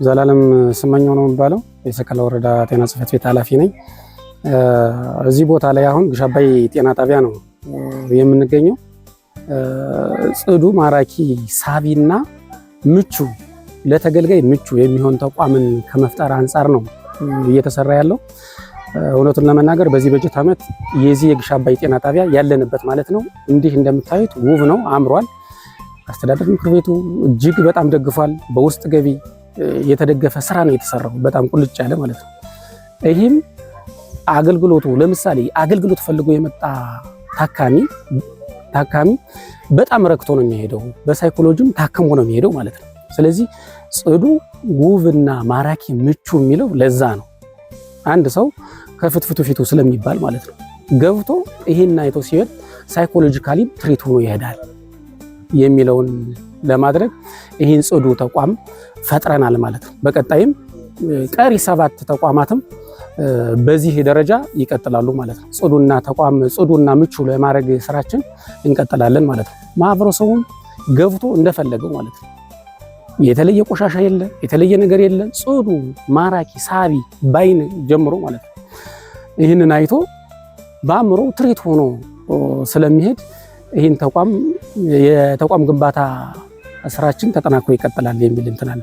ዘላለም ስመኛው ነው የሚባለው የሰከላ ወረዳ ጤና ጽሕፈት ቤት ኃላፊ ነኝ። እዚህ ቦታ ላይ አሁን ግሽ አባይ ጤና ጣቢያ ነው የምንገኘው። ጽዱ፣ ማራኪ፣ ሳቢና ምቹ ለተገልጋይ ምቹ የሚሆን ተቋምን ከመፍጠር አንጻር ነው እየተሰራ ያለው። እውነቱን ለመናገር በዚህ በጀት ዓመት የዚህ የግሽ አባይ ጤና ጣቢያ ያለንበት ማለት ነው እንዲህ እንደምታዩት ውብ ነው፣ አምሯል። አስተዳደር ምክር ቤቱ እጅግ በጣም ደግፏል። በውስጥ ገቢ የተደገፈ ስራ ነው የተሰራው፣ በጣም ቁልጭ ያለ ማለት ነው። ይህም አገልግሎቱ ለምሳሌ አገልግሎት ፈልጎ የመጣ ታካሚ በጣም ረክቶ ነው የሚሄደው፣ በሳይኮሎጂም ታክሞ ነው የሚሄደው ማለት ነው። ስለዚህ ጽዱ፣ ውብና ማራኪ ምቹ የሚለው ለዛ ነው። አንድ ሰው ከፍትፍቱ ፊቱ ስለሚባል ማለት ነው ገብቶ ይሄን አይቶ ሲሄድ ሳይኮሎጂካሊ ትሪት ሆኖ ይሄዳል የሚለውን ለማድረግ ይህን ጽዱ ተቋም ፈጥረናል ማለት ነው። በቀጣይም ቀሪ 7 ተቋማትም በዚህ ደረጃ ይቀጥላሉ ማለት ነው። ጽዱና ምቹ ለማድረግ ስራችን እንቀጥላለን ማለት ነው። ማህበረሰቡም ገብቶ እንደፈለገው ማለት ነው። የተለየ ቆሻሻ የለ፣ የተለየ ነገር የለ። ጽዱ፣ ማራኪ፣ ሳቢ ባይን ጀምሮ ማለት ነው። ይህንን አይቶ በአእምሮ ትሪት ሆኖ ስለሚሄድ ይህን የተቋም ግንባታ ስራችን ተጠናክሮ ይቀጥላል የሚል እንትን አለ።